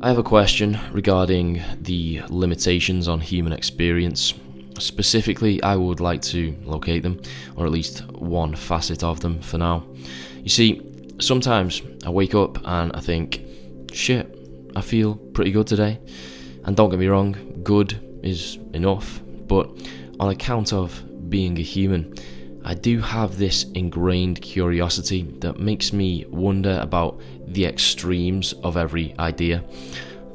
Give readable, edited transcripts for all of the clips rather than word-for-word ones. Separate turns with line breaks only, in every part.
I have a question regarding the limitations on human experience. Specifically, I would like to locate them, or at least one facet of them for now. You see, sometimes I wake up and I think, shit, I feel pretty good today. And don't get me wrong, good is enough, but on account of being a human, I do have this ingrained curiosity that makes me wonder about the extremes of every idea,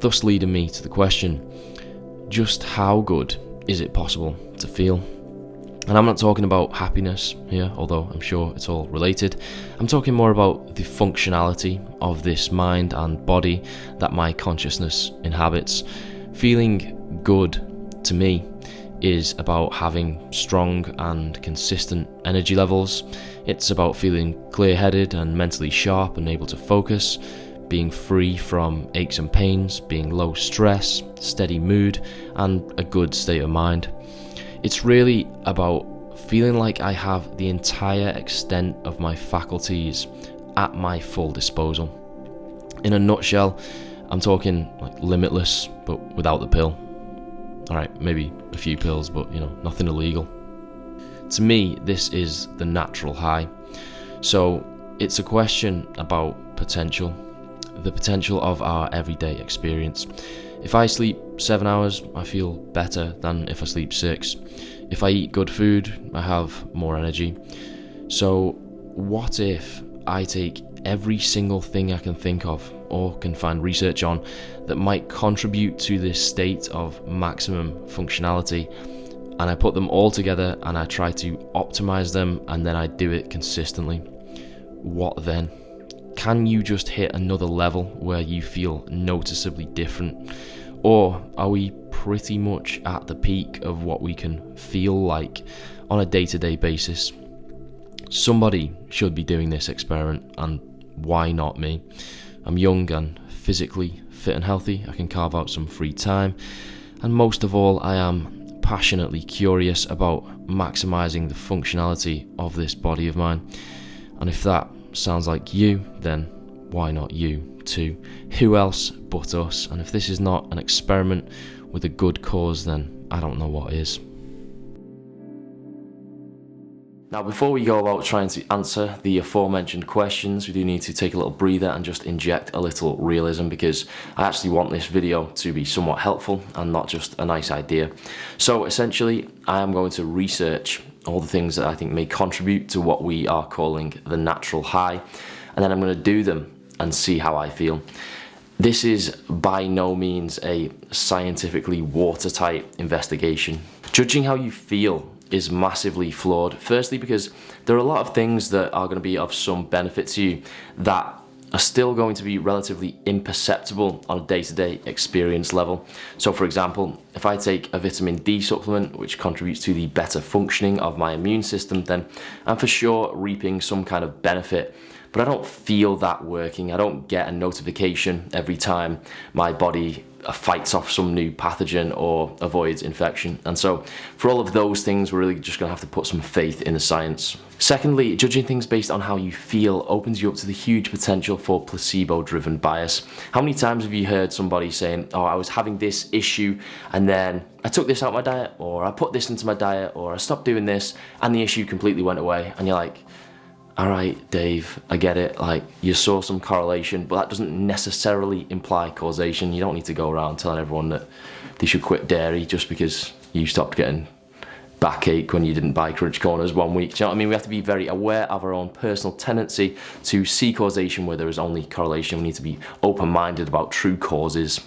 thus leading me to the question, just how good is it possible to feel? And I'm not talking about happiness here, although I'm sure it's all related. I'm talking more about the functionality of this mind and body that my consciousness inhabits. Feeling good, to me, is about having strong and consistent energy levels. It's about feeling clear-headed and mentally sharp and able to focus, being free from aches and pains, being low stress, steady mood, and a good state of mind. It's really about feeling like I have the entire extent of my faculties at my full disposal. In a nutshell, I'm talking like limitless, but without the pill. Alright, maybe a few pills, but nothing illegal. To me, this is the natural high. So it's a question about potential, the potential of our everyday experience. If I sleep 7 hours, I feel better than if I sleep 6. If I eat good food, I have more energy. So what if I take every single thing I can think of or can find research on that might contribute to this state of maximum functionality, and I put them all together and I try to optimize them, and then I do it consistently? What then? Can you just hit another level where you feel noticeably different? Or are we pretty much at the peak of what we can feel like on a day-to-day basis? Somebody should be doing this experiment, and why not me? I'm young and physically fit and healthy. I can carve out some free time, and most of all, I am passionately curious about maximizing the functionality of this body of mine. And if that sounds like you, then why not you too? Who else but us? And if this is not an experiment with a good cause, then I don't know what is. Now, before we go about trying to answer the aforementioned questions, we do need to take a little breather and just inject a little realism, because I actually want this video to be somewhat helpful and not just a nice idea. So essentially, I am going to research all the things that I think may contribute to what we are calling the natural high, and then I'm going to do them and see how I feel. This is by no means a scientifically watertight investigation. Judging how you feel is massively flawed. Firstly, because there are a lot of things that are going to be of some benefit to you that are still going to be relatively imperceptible on a day-to-day experience level. So for example, if I take a vitamin D supplement, which contributes to the better functioning of my immune system, then I'm for sure reaping some kind of benefit. But I don't feel that working. I don't get a notification every time my body fights off some new pathogen or avoids infection. And so for all of those things, we're really just going to have to put some faith in the science. Secondly, judging things based on how you feel opens you up to the huge potential for placebo-driven bias. How many times have you heard somebody saying, oh, I was having this issue and then I took this out of my diet, or I put this into my diet, or I stopped doing this and the issue completely went away? And you're like, all right, Dave, I get it. Like, you saw some correlation, but that doesn't necessarily imply causation. You don't need to go around telling everyone that they should quit dairy just because you stopped getting backache when you didn't buy Crunch Corners 1 week. Do you know what I mean? We have to be very aware of our own personal tendency to see causation where there is only correlation. We need to be open-minded about true causes.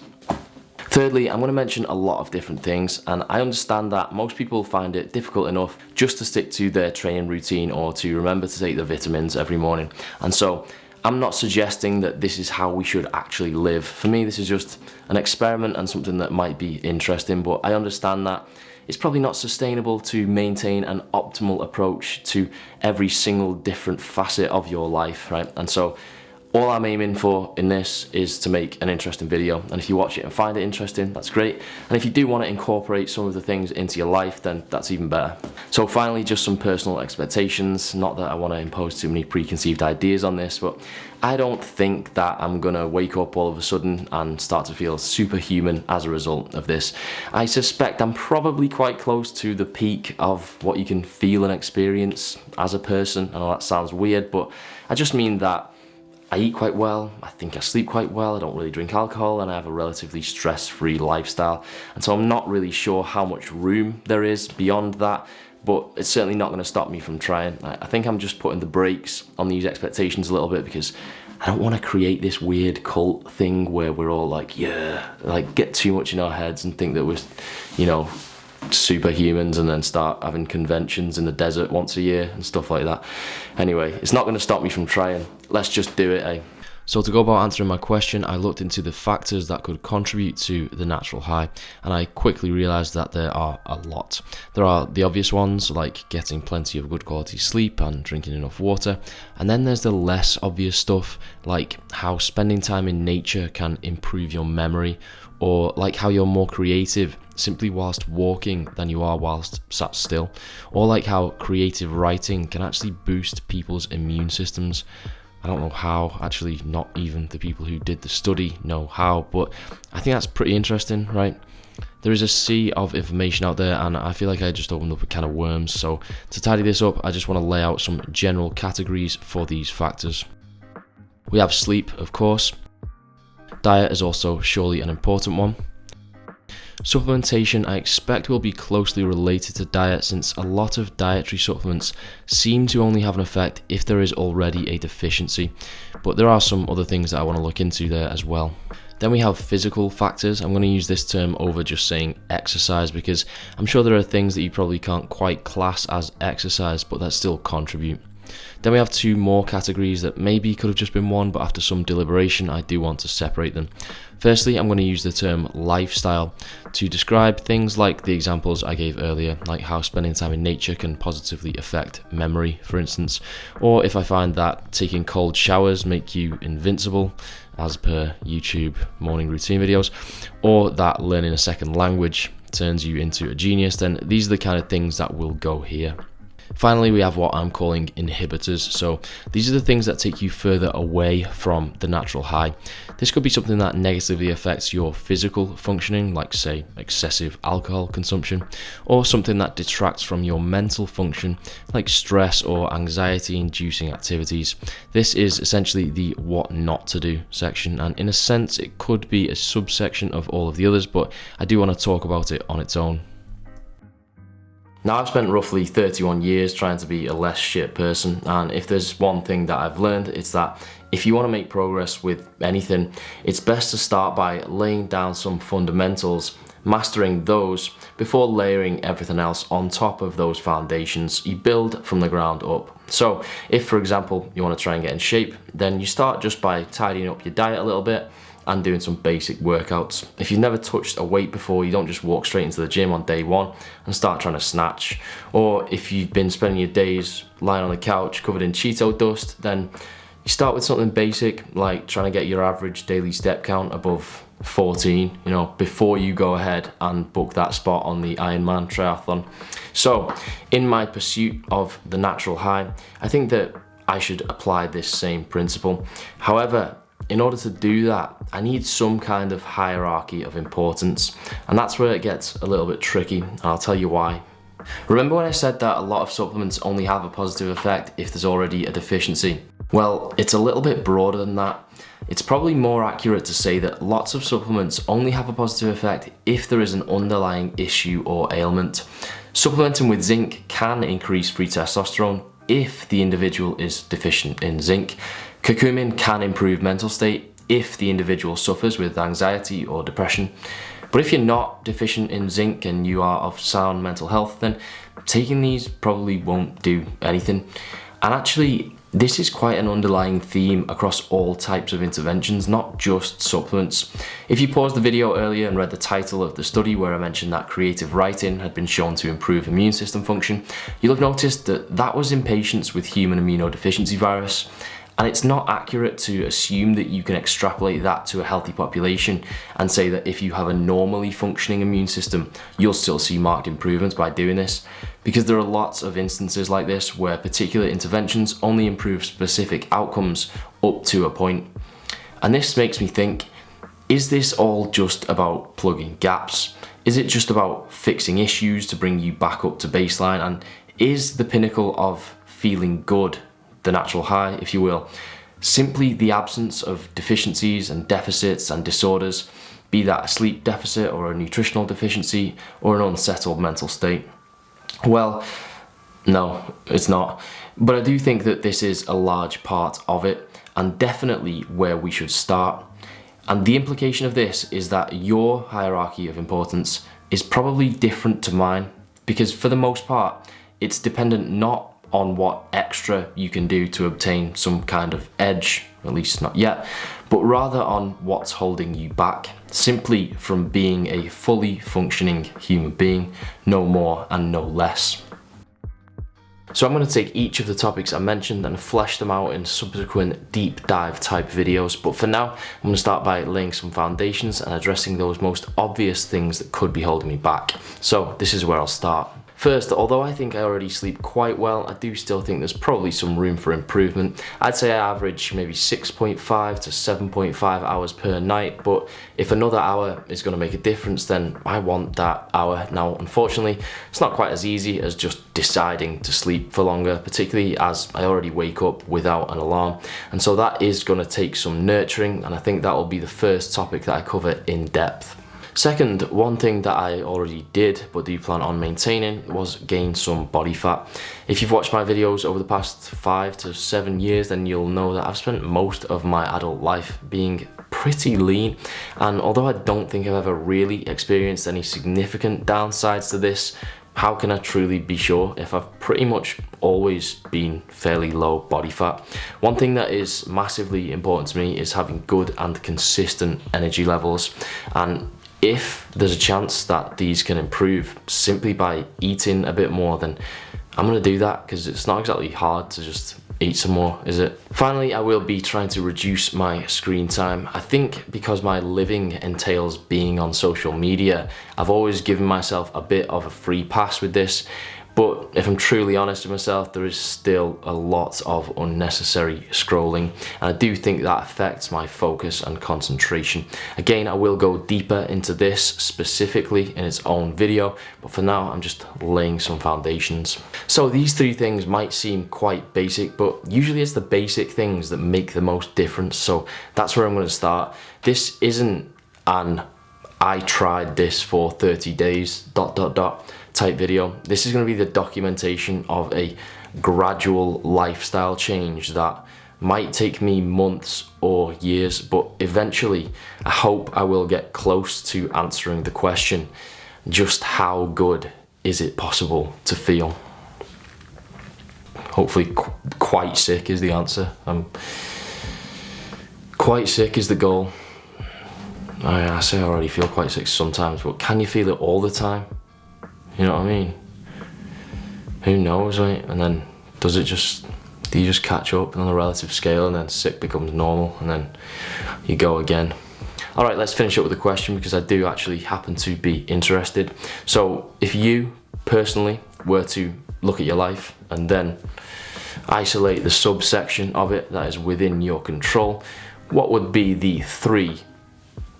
Thirdly, I'm going to mention a lot of different things, and I understand that most people find it difficult enough just to stick to their training routine or to remember to take the vitamins every morning. And so I'm not suggesting that this is how we should actually live. For me, this is just an experiment and something that might be interesting, but I understand that it's probably not sustainable to maintain an optimal approach to every single different facet of your life, right? And so All I'm aiming for in this is to make an interesting video, and if you watch it and find it interesting, that's great. And if you do want to incorporate some of the things into your life, then that's even better. So finally, just some personal expectations. Not that I want to impose too many preconceived ideas on this, but I don't think that I'm gonna wake up all of a sudden and start to feel superhuman as a result of this. I suspect I'm probably quite close to the peak of what you can feel and experience as a person. I know that sounds weird, but I just mean that I eat quite well, I think I sleep quite well, I don't really drink alcohol, and I have a relatively stress-free lifestyle. And so I'm not really sure how much room there is beyond that, but it's certainly not going to stop me from trying. I think I'm just putting the brakes on these expectations a little bit because I don't want to create this weird cult thing where we're all like, yeah, like get too much in our heads and think that we're, you know, superhumans and then start having conventions in the desert once a year and stuff like that. Anyway, it's not going to stop me from trying. Let's just do it, eh? So to go about answering my question, I looked into the factors that could contribute to the natural high, and I quickly realised that there are a lot. There are the obvious ones, like getting plenty of good quality sleep and drinking enough water, and then there's the less obvious stuff, like how spending time in nature can improve your memory, or like how you're more creative simply whilst walking than you are whilst sat still, or like how creative writing can actually boost people's immune systems. I don't know how, actually not even the people who did the study know how, but I think that's pretty interesting, right? There is a sea of information out there, and I feel like I just opened up a can of worms. So to tidy this up, I just want to lay out some general categories for these factors. We have sleep, of course. Diet is also surely an important one. Supplementation, I expect, will be closely related to diet, since a lot of dietary supplements seem to only have an effect if there is already a deficiency, but there are some other things that I want to look into there as well. Then we have physical factors. I'm going to use this term over just saying exercise, because I'm sure there are things that you probably can't quite class as exercise, but that still contribute. Then we have two more categories that maybe could have just been one, but after some deliberation I do want to separate them. Firstly, I'm going to use the term lifestyle to describe things like the examples I gave earlier, like how spending time in nature can positively affect memory, for instance, or if I find that taking cold showers make you invincible, as per YouTube morning routine videos, or that learning a second language turns you into a genius, then these are the kind of things that will go here. Finally, we have what I'm calling inhibitors. So these are the things that take you further away from the natural high. This could be something that negatively affects your physical functioning, like say excessive alcohol consumption, or something that detracts from your mental function, like stress or anxiety inducing activities. This is essentially the what not to do section, and in a sense it could be a subsection of all of the others, but I do want to talk about it on its own. Now, I've spent roughly 31 years trying to be a less shit person, and if there's one thing that I've learned, it's that if you want to make progress with anything, it's best to start by laying down some fundamentals, mastering those before layering everything else on top of those foundations. You build from the ground up. So if, for example, you want to try and get in shape, then you start just by tidying up your diet a little bit and doing some basic workouts. If you've never touched a weight before, you don't just walk straight into the gym on day one and start trying to snatch. Or if you've been spending your days lying on the couch covered in Cheeto dust, then you start with something basic, like trying to get your average daily step count above 14, before you go ahead and book that spot on the Ironman triathlon. So in my pursuit of the natural high, I think that I should apply this same principle. However, in order to do that, I need some kind of hierarchy of importance, and that's where it gets a little bit tricky, and I'll tell you why. Remember when I said that a lot of supplements only have a positive effect if there's already a deficiency? Well, it's a little bit broader than that. It's probably more accurate to say that lots of supplements only have a positive effect if there is an underlying issue or ailment. Supplementing with zinc can increase free testosterone if the individual is deficient in zinc. Curcumin can improve mental state if the individual suffers with anxiety or depression. But if you're not deficient in zinc and you are of sound mental health, then taking these probably won't do anything. And actually, this is quite an underlying theme across all types of interventions, not just supplements. If you paused the video earlier and read the title of the study where I mentioned that creative writing had been shown to improve immune system function, you'll have noticed that that was in patients with human immunodeficiency virus. And it's not accurate to assume that you can extrapolate that to a healthy population and say that if you have a normally functioning immune system, you'll still see marked improvements by doing this, because there are lots of instances like this where particular interventions only improve specific outcomes up to a point. And this makes me think, is this all just about plugging gaps? Is it just about fixing issues to bring you back up to baseline? And is the pinnacle of feeling good, the natural high, if you will, simply the absence of deficiencies and deficits and disorders, be that a sleep deficit or a nutritional deficiency or an unsettled mental state? Well, no, it's not. But I do think that this is a large part of it, and definitely where we should start. And the implication of this is that your hierarchy of importance is probably different to mine, because for the most part, it's dependent not on what extra you can do to obtain some kind of edge, at least not yet, but rather on what's holding you back, simply from being a fully functioning human being, no more and no less. So I'm going to take each of the topics I mentioned and flesh them out in subsequent deep dive type videos, but for now I'm going to start by laying some foundations and addressing those most obvious things that could be holding me back. So this is where I'll start. First, although I think I already sleep quite well, I do still think there's probably some room for improvement. I'd say I average maybe 6.5 to 7.5 hours per night, but if another hour is going to make a difference, then I want that hour. Now, unfortunately, it's not quite as easy as just deciding to sleep for longer, particularly as I already wake up without an alarm. And so that is going to take some nurturing, and I think that will be the first topic that I cover in depth. Second, one thing that I already did but do plan on maintaining was gain some body fat. If you've watched my videos over the past 5 to 7 years, then you'll know that I've spent most of my adult life being pretty lean, and although I don't think I've ever really experienced any significant downsides to this, how can I truly be sure if I've pretty much always been fairly low body fat? One thing that is massively important to me is having good and consistent energy levels, and if there's a chance that these can improve simply by eating a bit more, then I'm going to do that, because it's not exactly hard to just eat some more, is it? Finally, I will be trying to reduce my screen time. I think because my living entails being on social media, I've always given myself a bit of a free pass with this. But if I'm truly honest with myself, there is still a lot of unnecessary scrolling, and I do think that affects my focus and concentration. Again, I will go deeper into this specifically in its own video, but for now I'm just laying some foundations. So these 3 things might seem quite basic, but usually it's the basic things that make the most difference, so that's where I'm going to start. This isn't an I tried this for 30 days ... type video. This is going to be the documentation of a gradual lifestyle change that might take me months or years, but eventually I hope I will get close to answering the question, just how good is it possible to feel? Hopefully quite sick is the answer. Quite sick is the goal. I say I already feel quite sick sometimes, but can you feel it all the time? You know what I mean? Who knows, right? And then do you just catch up on a relative scale, and then sick becomes normal, and then you go again? All right, let's finish up with a question, because I do actually happen to be interested. So if you personally were to look at your life and then isolate the subsection of it that is within your control, what would be the 3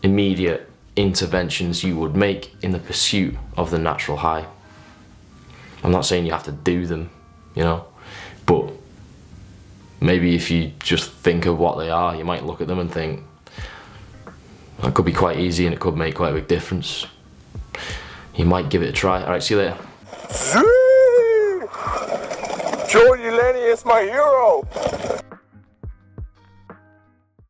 immediate interventions you would make in the pursuit of the natural high? I'm not saying you have to do them, you know, but maybe if you just think of what they are, you might look at them and think, that could be quite easy and it could make quite a big difference. You might give it a try. All right, see you later.
Joey Lenny is my hero.